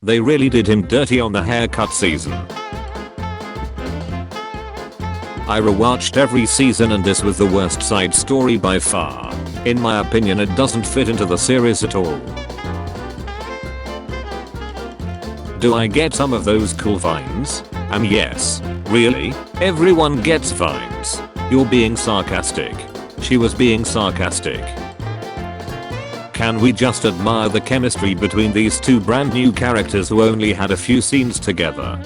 They really did him dirty on the haircut season. I rewatched every season and this was the worst side story by far. In my opinion, it doesn't fit into the series at all. Do I get some of those cool vines? Yes. Really? Everyone gets vines. You're being sarcastic. She was being sarcastic. Can we just admire the chemistry between these two brand new characters who only had a few scenes together?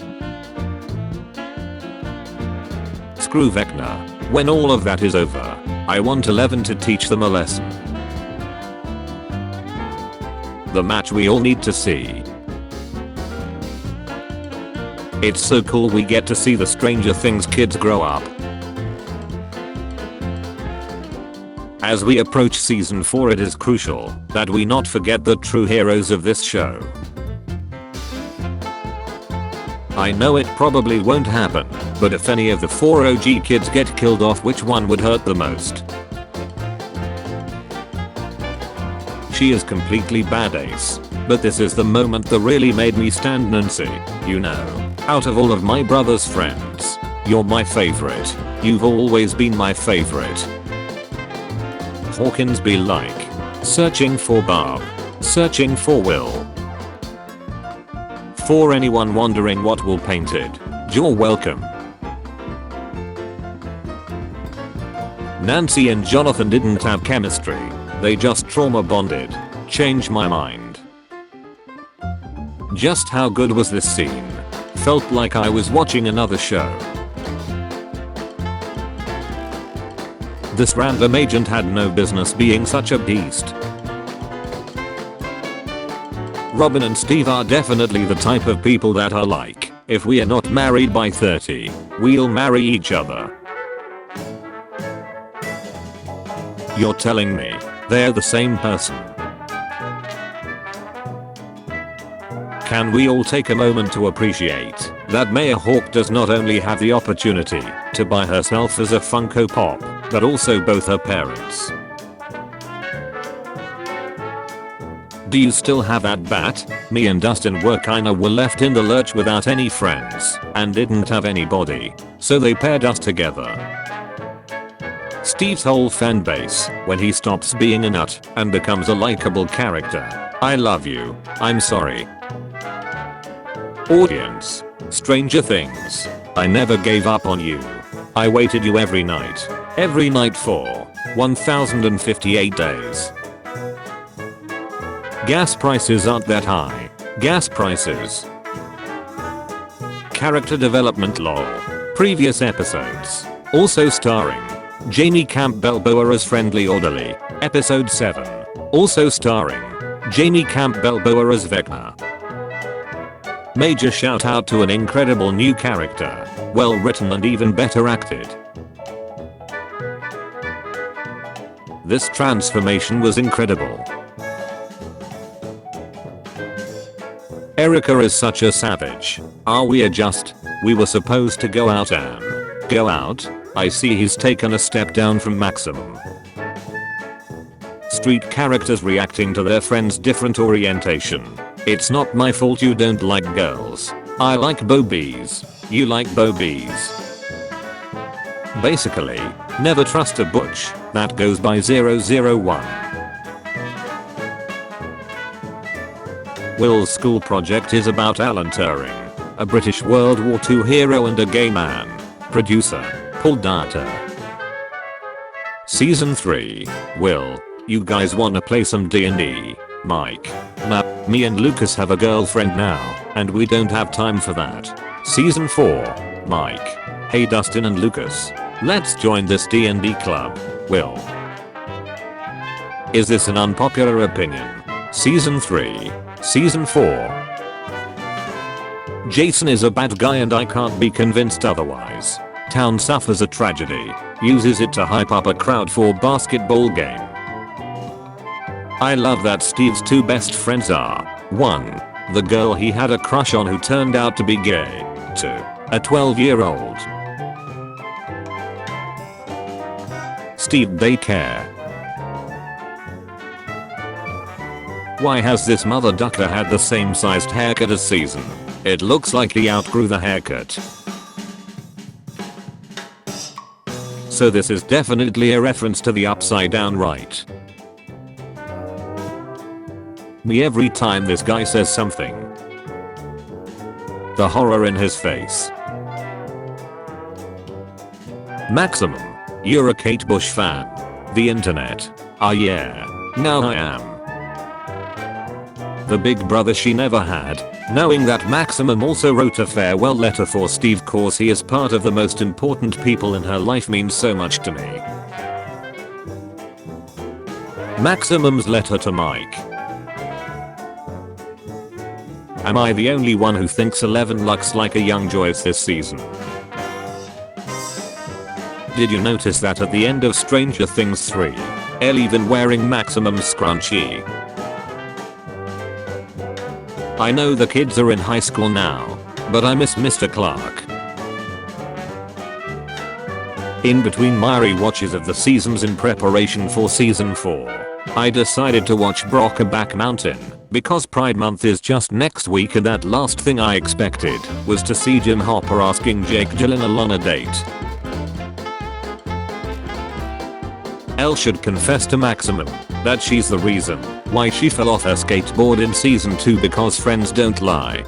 Screw Vecna. When all of that is over, I want 11 to teach them a lesson. The match we all need to see. It's so cool we get to see the Stranger Things kids grow up. As we approach season 4, it is crucial that we not forget the true heroes of this show. I know it probably won't happen, but if any of the 4 OG kids get killed off, which one would hurt the most? She is completely badass, but this is the moment that really made me stand Nancy, you know. Out of all of my brother's friends, you're my favorite. You've always been my favorite. Hawkins be like, searching for Barb, searching for Will. For anyone wondering what Will painted, you're welcome. Nancy and Jonathan didn't have chemistry, they just trauma bonded. Changed my mind. Just how good was this scene? Felt like I was watching another show. This random agent had no business being such a beast. Robin and Steve are definitely the type of people that are like, if we are not married by 30, we'll marry each other. You're telling me they're the same person? Can we all take a moment to appreciate that Maya Hawke does not only have the opportunity to buy herself as a Funko Pop, but also both her parents? Do you still have that bat? Me and Dustin were left in the lurch without any friends and didn't have anybody, so they paired us together. Steve's whole fanbase, when he stops being a nut and becomes a likable character. I love you. I'm sorry. Audience. Stranger Things. I never gave up on you. I waited you every night for 1058 days. Gas prices aren't that high. Gas prices. Character development lol. Previous episodes. Also starring Jamie Campbell-Bower as Friendly Orderly. Episode 7. Also starring Jamie Campbell-Bower as Vecna. Major shout out to an incredible new character, well written and even better acted. This transformation was incredible. Erica is such a savage. Are we we were supposed to go out? I see he's taken a step down from maximum. Street characters reacting to their friends' different orientation. It's not my fault you don't like girls. I like bobies. You like bobies. Basically, never trust a butch that goes by 001. Will's school project is about Alan Turing, a British World War II hero and a gay man. Producer, Paul Data. Season 3, Will, you guys wanna play some D&D? Mike. Nah, me and Lucas have a girlfriend now, and we don't have time for that. Season 4, Mike. Hey Dustin and Lucas. Let's join this D&D club. Will. Is this an unpopular opinion? Season 3. Season 4. Jason is a bad guy and I can't be convinced otherwise. Town suffers a tragedy. Uses it to hype up a crowd for basketball game. I love that Steve's two best friends are 1. The girl he had a crush on who turned out to be gay. 2. A 12-year-old. Steve they care. Why has this mother ducker had the same sized haircut as Season? It looks like he outgrew the haircut. So this is definitely a reference to the upside down, right? Me every time this guy says something. The horror in his face. Maximum. You're a Kate Bush fan. The internet. Ah yeah. Now I am. The big brother she never had. Knowing that Maximum also wrote a farewell letter for Steve cause he is part of the most important people in her life means so much to me. Maximum's letter to Mike. Am I the only one who thinks 11 looks like a young Joyce this season? Did you notice that at the end of Stranger Things 3, Elle even wearing Maximum's scrunchie? I know the kids are in high school now, but I miss Mr. Clark. In between my rewatches of the seasons in preparation for season 4, I decided to watch Brokeback Mountain because Pride Month is just next week, and that last thing I expected was to see Jim Hopper asking Jake Gyllenhaal on a date. Elle should confess to Maximum that she's the reason why she fell off her skateboard in season 2 because friends don't lie.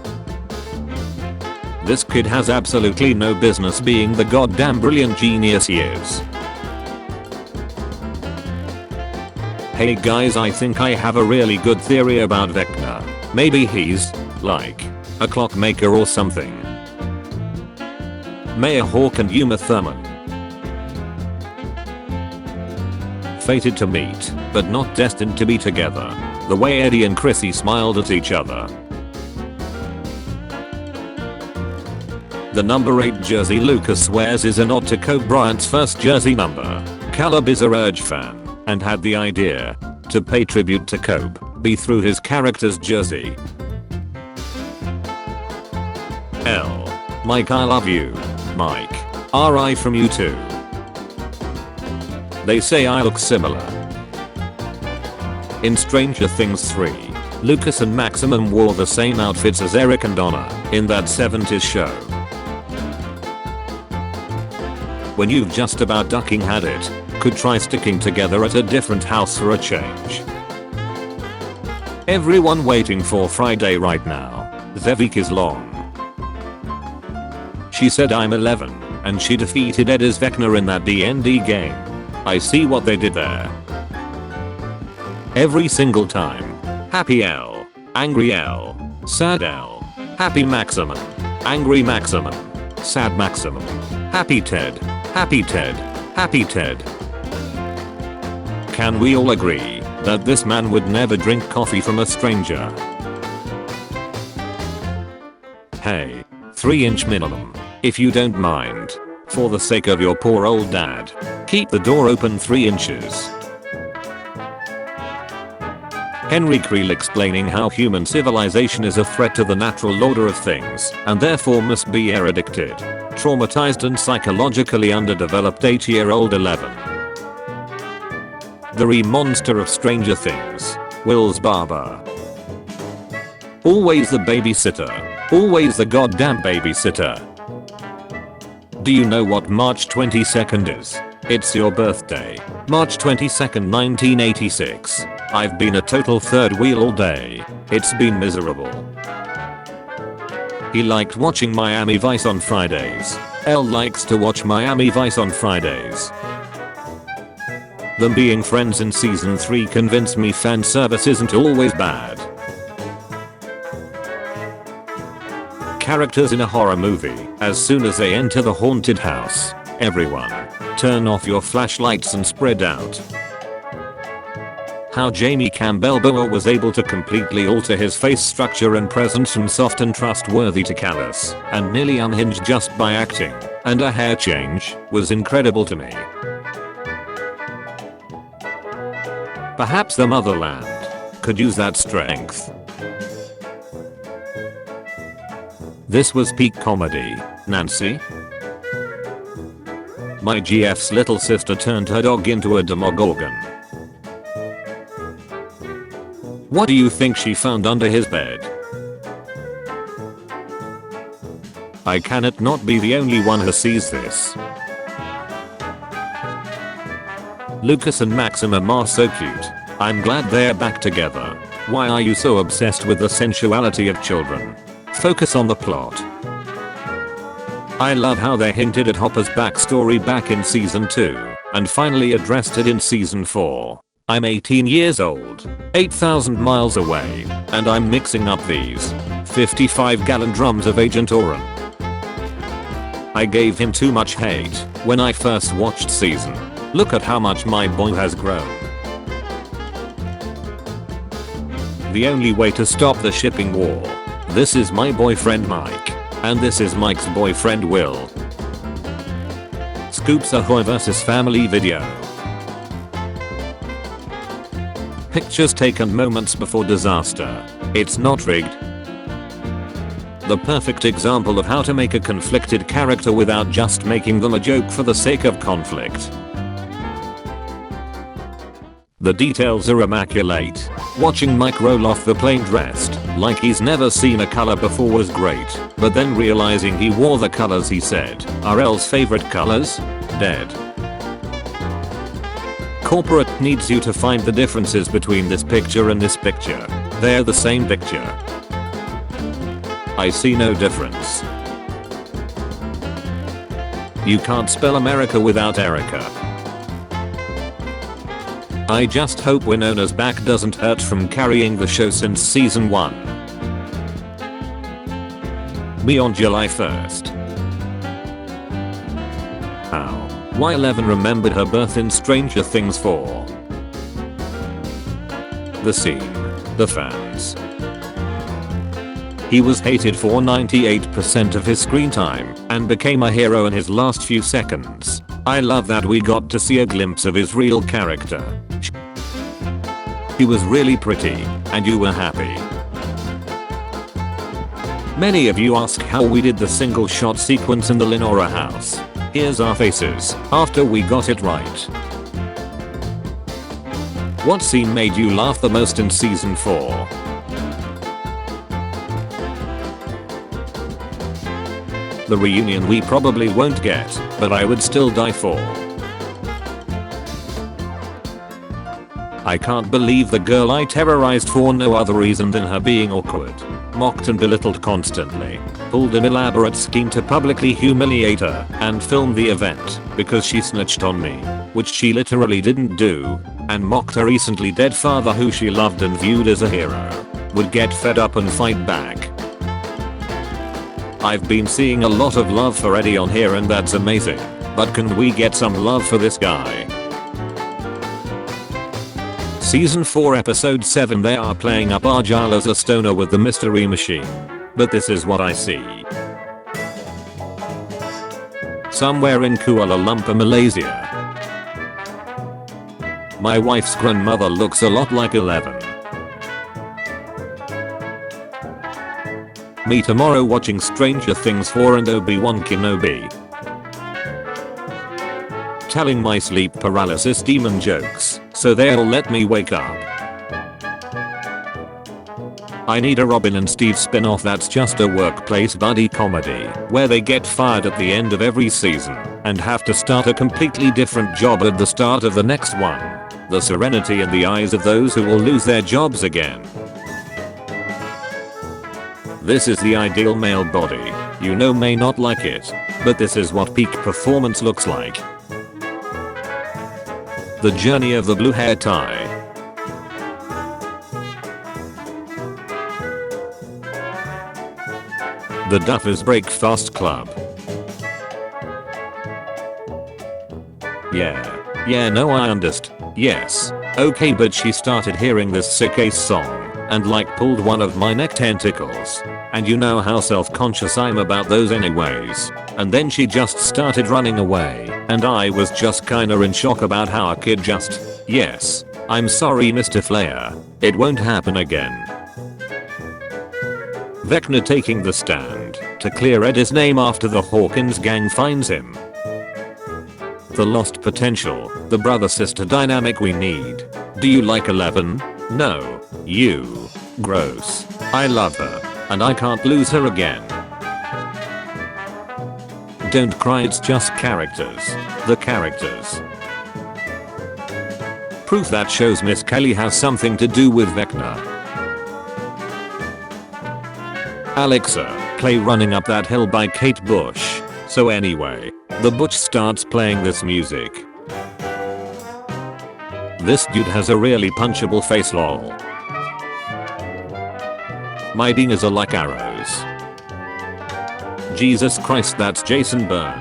This kid has absolutely no business being the goddamn brilliant genius he is. Hey guys, I think I have a really good theory about Vecna. Maybe he's, like, a clockmaker or something. Mayor Hawk and Uma Thurman. Fated to meet, but not destined to be together. The way Eddie and Chrissy smiled at each other. The number 8 jersey Lucas wears is a nod to Kobe Bryant's first jersey number. Caleb is a Urge fan and had the idea to pay tribute to Kobe be through his character's jersey. L. Mike, I love you. Mike. R.I. from you too. They say I look similar. In Stranger Things 3, Lucas and Maximum wore the same outfits as Eric and Donna in that 70s show. When you've just about ducking had it, could try sticking together at a different house for a change. Everyone waiting for Friday right now. The week is long. She said I'm 11, and she defeated Eddie's Vecna in that D&D game. I see what they did there. Every single time. Happy L. Angry L. Sad L. Happy Maximum. Angry Maximum. Sad Maximum. Happy Ted. Happy Ted. Happy Ted. Can we all agree that this man would never drink coffee from a stranger? Hey, 3-inch minimum, if you don't mind. For the sake of your poor old dad, keep the door open 3 inches. Henry Creel explaining how human civilization is a threat to the natural order of things and therefore must be addicted, traumatized and psychologically underdeveloped 8-year-old 11. The re-monster of Stranger Things, Will's barber. Always the babysitter. Always the goddamn babysitter. Do you know what March 22nd is? It's your birthday. March 22nd, 1986. I've been a total third wheel all day. It's been miserable. He liked watching Miami Vice on Fridays. Elle likes to watch Miami Vice on Fridays. Them being friends in season 3 convinced me fan service isn't always bad. Characters in a horror movie, as soon as they enter the haunted house, everyone, turn off your flashlights and spread out. How Jamie Campbell-Bower was able to completely alter his face structure and presence from soft and trustworthy to callous and nearly unhinged just by acting and a hair change was incredible to me. Perhaps the motherland could use that strength. This was peak comedy, Nancy. My GF's little sister turned her dog into a Demogorgon. What do you think she found under his bed? I cannot not be the only one who sees this. Lucas and Maximum are so cute. I'm glad they're back together. Why are you so obsessed with the sensuality of children? Focus on the plot. I love how they hinted at Hopper's backstory back in season 2 and finally addressed it in season 4. I'm 18 years old, 8,000 miles away, and I'm mixing up these 55-gallon drums of Agent Oran. I gave him too much hate when I first watched season. Look at how much my boy has grown. The only way to stop the shipping war. This is my boyfriend Mike. And this is Mike's boyfriend Will. Scoops Ahoy vs family video. Pictures taken moments before disaster. It's not rigged. The perfect example of how to make a conflicted character without just making them a joke for the sake of conflict. The details are immaculate. Watching Mike roll off the plane dressed like he's never seen a color before was great, but then realizing he wore the colors he said are Elle's favorite colors? Dead. Corporate needs you to find the differences between this picture and this picture. They're the same picture. I see no difference. You can't spell America without Erica. I just hope Winona's back doesn't hurt from carrying the show since season 1. Me on July 1st. How? Why 11 remembered her birth in Stranger Things 4. The scene. The fans. He was hated for 98% of his screen time and became a hero in his last few seconds. I love that we got to see a glimpse of his real character. He was really pretty, and you were happy. Many of you ask how we did the single shot sequence in the Lenora house. Here's our faces after we got it right. What scene made you laugh the most in season 4? The reunion we probably won't get, but I would still die for. I can't believe the girl I terrorized for no other reason than her being awkward, mocked and belittled constantly, pulled an elaborate scheme to publicly humiliate her, and filmed the event because she snitched on me, which she literally didn't do, and mocked her recently dead father who she loved and viewed as a hero, would get fed up and fight back. I've been seeing a lot of love for Eddie on here and that's amazing, but can we get some love for this guy? Season 4 episode 7 they are playing up Argyle as a stoner with the mystery machine. But this is what I see. Somewhere in Kuala Lumpur, Malaysia. My wife's grandmother looks a lot like 11. Me tomorrow watching Stranger Things 4 and Obi-Wan Kenobi. Telling my sleep paralysis demon jokes, so they'll let me wake up. I need a Robin and Steve spin-off that's just a workplace buddy comedy, where they get fired at the end of every season, and have to start a completely different job at the start of the next one. The serenity in the eyes of those who will lose their jobs again. This is the ideal male body. You know may not like it, but this is what peak performance looks like. The journey of the blue hair tie. The Duffers Breakfast Club. Yeah, no I understand. Yes. Okay, but she started hearing this sick ace song and like pulled one of my neck tentacles. And you know how self-conscious I'm about those anyways. And then she just started running away, and I was just kinda in shock about how a kid just, yes, I'm sorry Mr. Flair, it won't happen again. Vecna taking the stand to clear Eddie's name after the Hawkins gang finds him. The lost potential, the brother-sister dynamic we need. Do you like 11? No. You. Gross. I love her. And I can't lose her again. Don't cry, it's just characters. The characters. Proof that shows Miss Kelly has something to do with Vecna. Alexa, play Running Up That Hill by Kate Bush. So anyway, the Butch starts playing this music. This dude has a really punchable face, lol. My dingers are like arrows. Jesus Christ, that's Jason Bourne.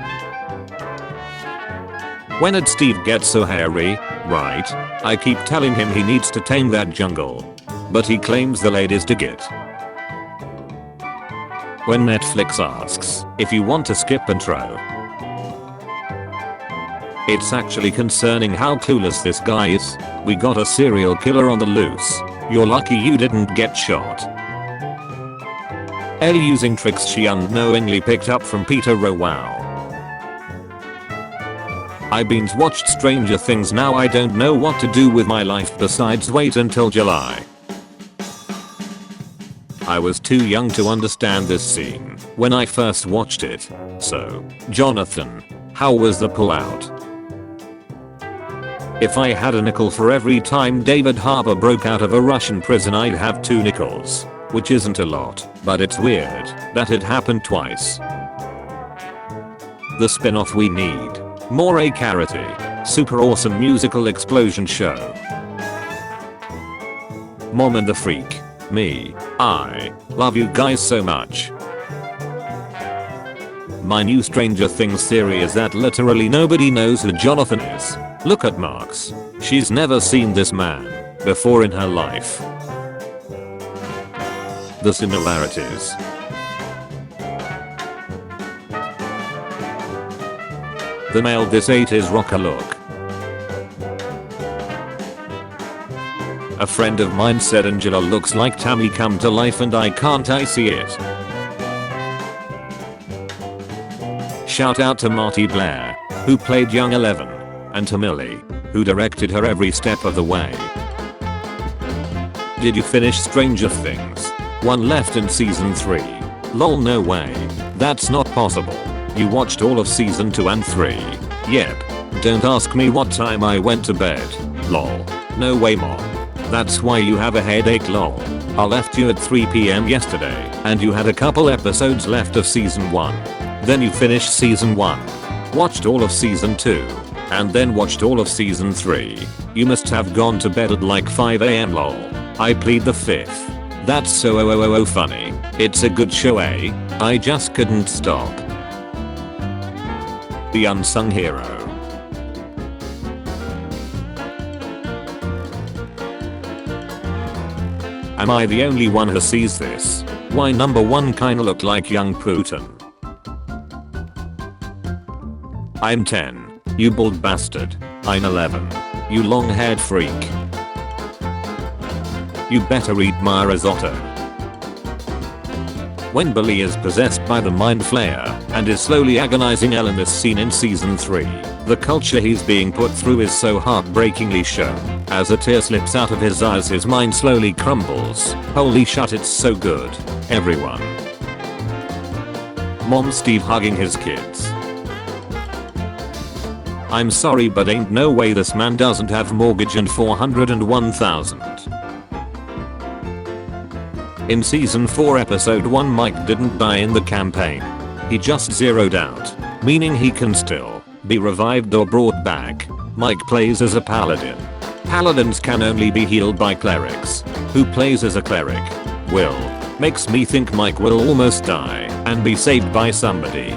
When did Steve get so hairy? Right? I keep telling him he needs to tame that jungle. But he claims the ladies dig it. When Netflix asks if you want to skip intro, it's actually concerning how clueless this guy is. We got a serial killer on the loose. You're lucky you didn't get shot. Elle using tricks she unknowingly picked up from Peter Rowe. Wow. I binge watched Stranger Things, now I don't know what to do with my life besides wait until July. I was too young to understand this scene when I first watched it. So, Jonathan, how was the pullout? If I had a nickel for every time David Harbour broke out of a Russian prison, I'd have 2 nickels. Which isn't a lot, but it's weird that it happened twice. The spin-off we need. More a karate. Super awesome musical explosion show. Mom and the Freak. Me. I love you guys so much. My new Stranger Things theory is that literally nobody knows who Jonathan is. Look at Marks. She's never seen this man before in her life. The similarities. The male this 80s rocker look. A friend of mine said Angela looks like Tammy come to life, and I see it. Shout out to Marty Blair, who played young Eleven, and to Millie, who directed her every step of the way. Did you finish Stranger Things? One left in season 3. Lol, no way. That's not possible. You watched all of season 2 and 3. Yep. Don't ask me what time I went to bed. Lol. No way, mom. That's why you have a headache, lol. I left you at 3 PM yesterday and you had a couple episodes left of season 1. Then you finished season 1. Watched all of season 2. And then watched all of season 3. You must have gone to bed at like 5 AM, lol. I plead the 5th. That's so funny. It's a good show, eh? I just couldn't stop. The unsung hero. Am I the only one who sees this? Why number 1 kinda look like young Putin? I'm 10. You bald bastard. I'm 11. You long-haired freak. You better eat my risotto. When Billy is possessed by the Mind Flayer and is slowly agonizing Elle in this scene in season 3, the culture he's being put through is so heartbreakingly shown. As a tear slips out of his eyes, his mind slowly crumbles. Holy shit, it's so good. Everyone. Mom Steve hugging his kids. I'm sorry, but ain't no way this man doesn't have mortgage and 401,000. In season 4 episode 1, Mike didn't die in the campaign. He just zeroed out, meaning he can still be revived or brought back. Mike plays as a paladin. Paladins can only be healed by clerics. Who plays as a cleric? Will. Makes me think Mike will almost die and be saved by somebody.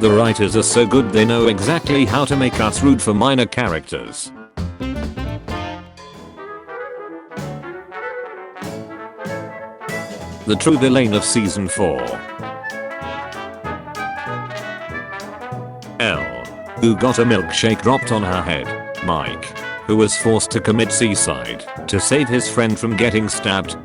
The writers are so good, they know exactly how to make us root for minor characters. The true villain of season 4. Elle, who got a milkshake dropped on her head. Mike, who was forced to commit suicide to save his friend from getting stabbed.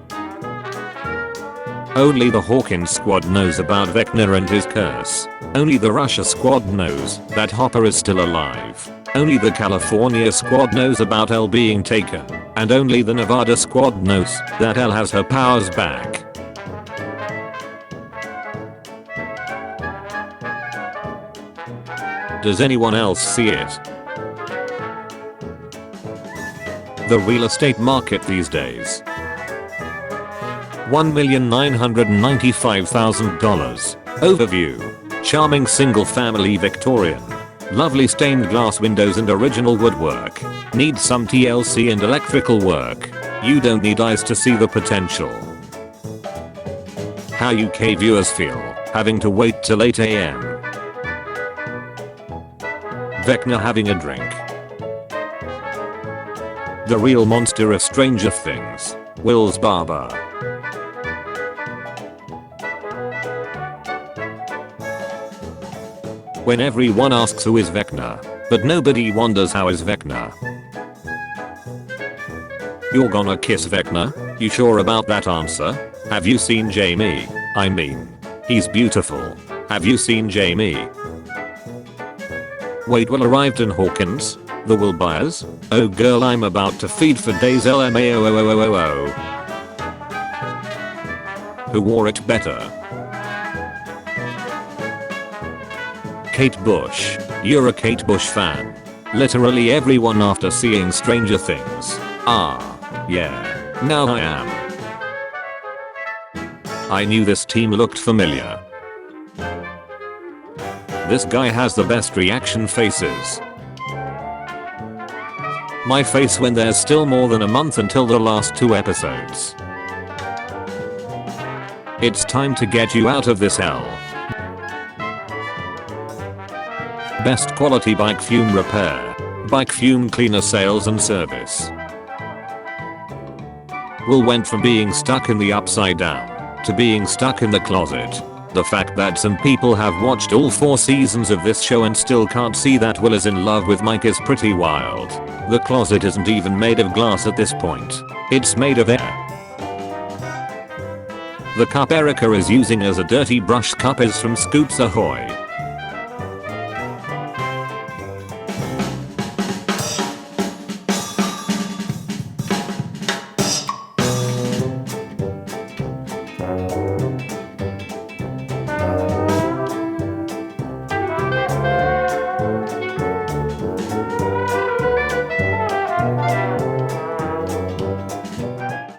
Only the Hawkins squad knows about Vecna and his curse. Only the Russia squad knows that Hopper is still alive. Only the California squad knows about Elle being taken, and only the Nevada squad knows that Elle has her powers back. Does anyone else see it? The real estate market these days. $1,995,000. Overview. Charming single family Victorian. Lovely stained glass windows and original woodwork. Need some TLC and electrical work. You don't need eyes to see the potential. How UK viewers feel having to wait till 8 AM. Vecna having a drink. The real monster of Stranger Things. Will's barber. When everyone asks who is Vecna, but nobody wonders how is Vecna. You're gonna kiss Vecna? You sure about that answer? Have you seen Jamie? I mean, he's beautiful. Have you seen Jamie? Wait, Will arrived in Hawkins? The Will buyers? Oh girl, I'm about to feed for days LMAO. Who wore it better? Kate Bush. You're a Kate Bush fan. Literally everyone after seeing Stranger Things. Ah, yeah. Now I am. I knew this team looked familiar. This guy has the best reaction faces. My face when there's still more than a month until the last 2 episodes. It's time to get you out of this hell. Best quality bike fume repair. Bike fume cleaner sales and service. Will went from being stuck in the upside down to being stuck in the closet. The fact that some people have watched all 4 seasons of this show and still can't see that Will is in love with Mike is pretty wild. The closet isn't even made of glass at this point. It's made of air. The cup Erica is using as a dirty brush cup is from Scoops Ahoy.